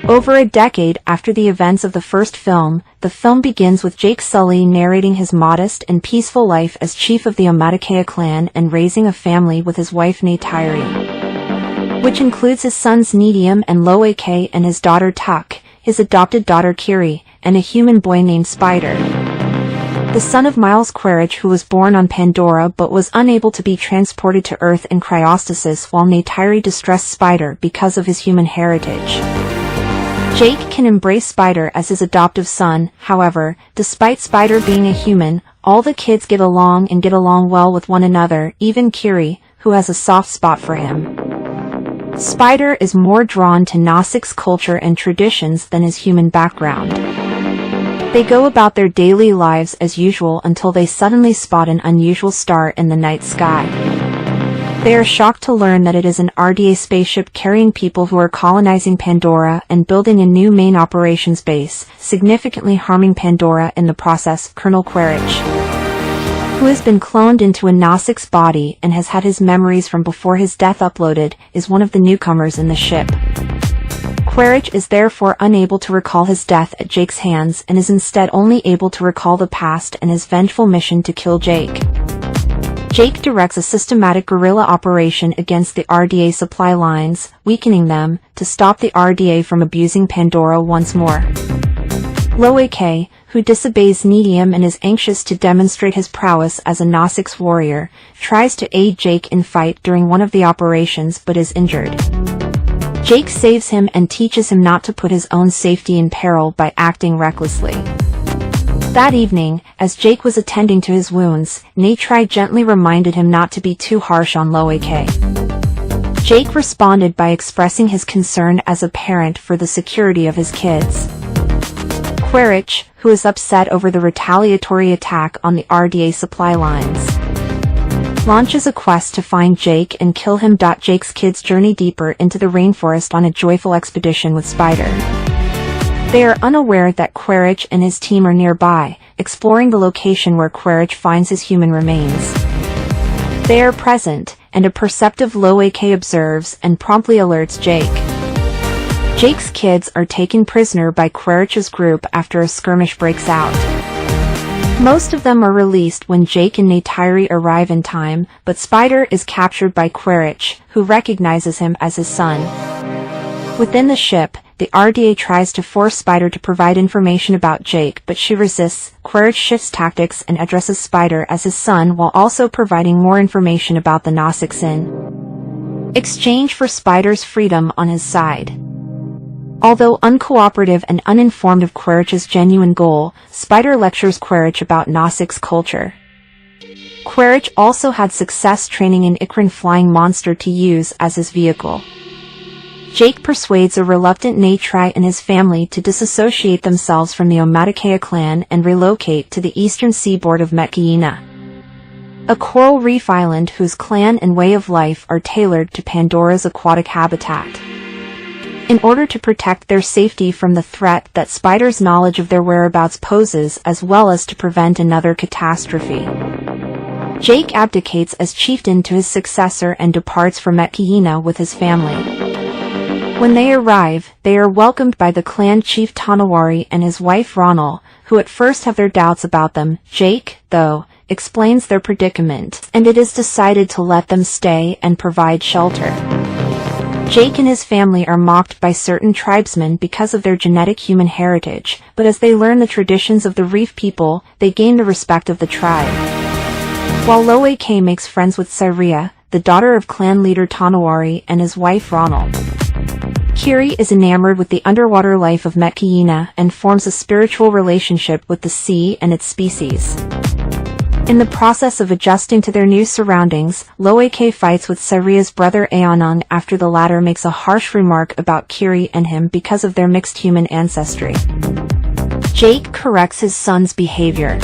Over a decade after the events of the first film, the film begins with Jake Sully narrating his modest and peaceful life as chief of the Omaticaya clan and raising a family with his wife Neytiri, which includes his sons Neytiri and Loake and his daughter Tuck, his adopted daughter Kiri, and a human boy named Spider, the son of Miles Quaritch, who was born on Pandora but was unable to be transported to Earth in cryostasis, while Neytiri distressed Spider because of his human heritage. Jake can embrace Spider as his adoptive son. However, despite Spider being a human, all the kids get along well with one another, even Kiri, who has a soft spot for him. Spider is more drawn to Nausica's culture and traditions than his human background. They go about their daily lives as usual until they suddenly spot an unusual star in the night sky. They are shocked to learn that it is an RDA spaceship carrying people who are colonizing Pandora and building a new main operations base, significantly harming Pandora in the process. Colonel Quaritch, who has been cloned into a Nausica's body and has had his memories from before his death uploaded, is one of the newcomers in the ship. Quaritch is therefore unable to recall his death at Jake's hands and is instead only able to recall the past and his vengeful mission to kill Jake. Jake directs a systematic guerrilla operation against the RDA supply lines, weakening them, to stop the RDA from abusing Pandora once more. Loake, who disobeys Neytiri and is anxious to demonstrate his prowess as a Nausica's warrior, tries to aid Jake in fight during one of the operations but is injured. Jake saves him and teaches him not to put his own safety in peril by acting recklessly. That evening, as Jake was attending to his wounds, Neytiri gently reminded him not to be too harsh on Loake. Jake responded by expressing his concern as a parent for the security of his kids. Quaritch, who is upset over the retaliatory attack on the RDA supply lines, launches a quest to find Jake and kill him. Jake's kids journey deeper into the rainforest on a joyful expedition with Spider. They are unaware that Quaritch and his team are nearby, exploring the location where Quaritch finds his human remains. They are present, and a perceptive Loake observes and promptly alerts Jake. Jake's kids are taken prisoner by Quaritch's group after a skirmish breaks out. Most of them are released when Jake and Neytiri arrive in time, but Spider is captured by Quaritch, who recognizes him as his son. Within the ship, the RDA tries to force Spider to provide information about Jake, but she resists. Quaritch shifts tactics and addresses Spider as his son while also providing more information about the Nausics in exchange for Spider's freedom on his side. Although uncooperative and uninformed of Quaritch's genuine goal, Spider lectures Quaritch about Nausica's culture. Quaritch also had success training an Ikran flying monster to use as his vehicle. Jake persuades a reluctant Neytiri and his family to disassociate themselves from the Omaticaya clan and relocate to the eastern seaboard of Metkayina, a coral reef island whose clan and way of life are tailored to Pandora's aquatic habitat. In order to protect their safety from the threat that Spider's knowledge of their whereabouts poses, as well as to prevent another catastrophe, Jake abdicates as chieftain to his successor and departs for Metkayina with his family. When they arrive, they are welcomed by the clan chief Tanawari and his wife Ronal, who at first have their doubts about them. Jake, though, explains their predicament, and it is decided to let them stay and provide shelter. Jake and his family are mocked by certain tribesmen because of their genetic human heritage, but as they learn the traditions of the reef people, they gain the respect of the tribe. While Loake makes friends with Syria, the daughter of clan leader Tanawari, and his wife Ronal, Kiri is enamored with the underwater life of Metkayina and forms a spiritual relationship with the sea and its species. In the process of adjusting to their new surroundings, Loake fights with Syria's brother Aonon after the latter makes a harsh remark about Kiri and him because of their mixed human ancestry. Jake corrects his son's behavior.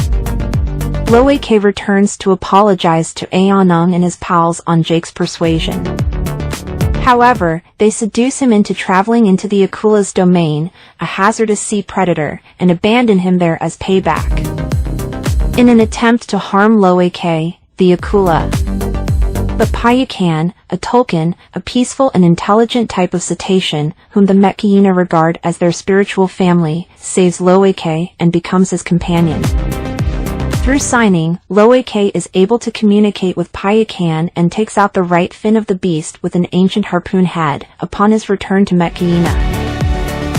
Loake returns to apologize to Aonon and his pals on Jake's persuasion. However, they seduce him into traveling into the Akula's domain, a hazardous sea predator, and abandon him there as payback. In an attempt to harm Loake, the Akula But Payakan, a Tolkien, a peaceful and intelligent type of cetacean, whom the Metkayina regard as their spiritual family, saves Loeke and becomes his companion. Through signing, Loeke is able to communicate with Payakan and takes out the right fin of the beast with an ancient harpoon head, upon his return to Metkayina.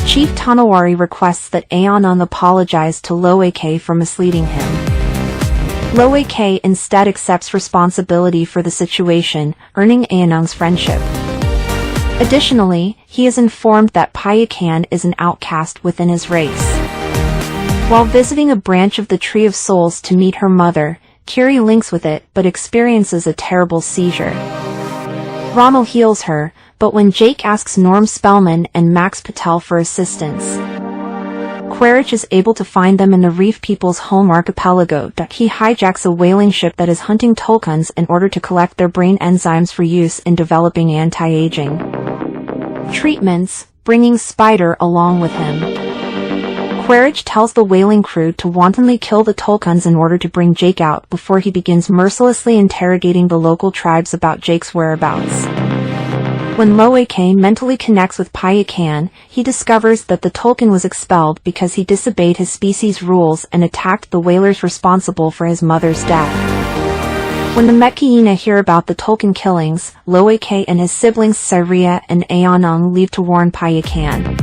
Chief Tonawari requests that Eonon apologize to Loeke for misleading him. Loeke instead accepts responsibility for the situation, earning Eonon's friendship. Additionally, he is informed that Payakan is an outcast within his race. While visiting a branch of the Tree of Souls to meet her mother, Kiri links with it but experiences a terrible seizure. Rommel heals her, but when Jake asks Norm Spellman and Max Patel for assistance, Quaritch is able to find them in the Reef People's home archipelago. He hijacks a whaling ship that is hunting Tolkans in order to collect their brain enzymes for use in developing anti-aging treatments, bringing Spider along with him. Quaritch tells the whaling crew to wantonly kill the Tolkans in order to bring Jake out before he begins mercilessly interrogating the local tribes about Jake's whereabouts. When Loeke mentally connects with Payakan, he discovers that the Tolkien was expelled because he disobeyed his species' rules and attacked the whalers responsible for his mother's death. When the Metkayina hear about the Tolkien killings, Loeke and his siblings Syria and Eonon leave to warn Payakan.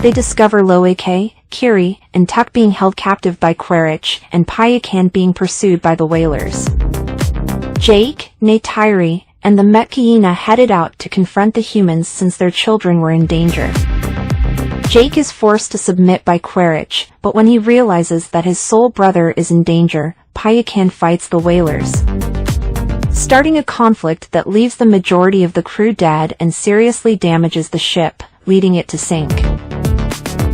They discover Loeke, Kiri, and Tuck being held captive by Quaritch, and Payakan being pursued by the whalers. Jake, Neytiri, and the Metkayina headed out to confront the humans since their children were in danger. Jake is forced to submit by Quaritch, but when he realizes that his soul brother is in danger, Payakan fights the whalers, starting a conflict that leaves the majority of the crew dead and seriously damages the ship, leading it to sink.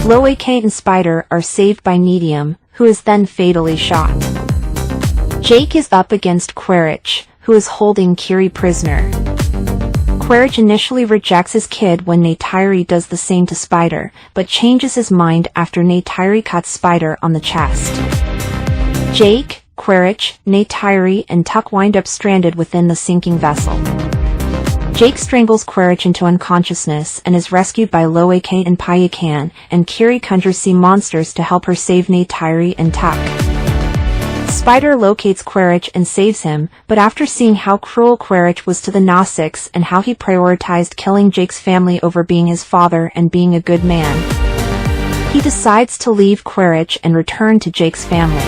Loeke and Spider are saved by Medium, who is then fatally shot. Jake is up against Quaritch, who is holding Kiri prisoner. Quaritch initially rejects his kid when Neytiri does the same to Spider, but changes his mind after Neytiri cuts Spider on the chest. Jake, Quaritch, Neytiri, and Tuck wind up stranded within the sinking vessel. Jake strangles Quaritch into unconsciousness and is rescued by Loeke and Payakan, and Kiri conjures sea monsters to help her save Neytiri and Tuck. Spider locates Quaritch and saves him, but after seeing how cruel Quaritch was to the Gnostics and how he prioritized killing Jake's family over being his father and being a good man, he decides to leave Quaritch and return to Jake's family.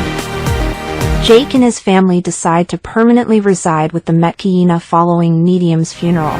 Jake and his family decide to permanently reside with the Metkayina following Medium's funeral.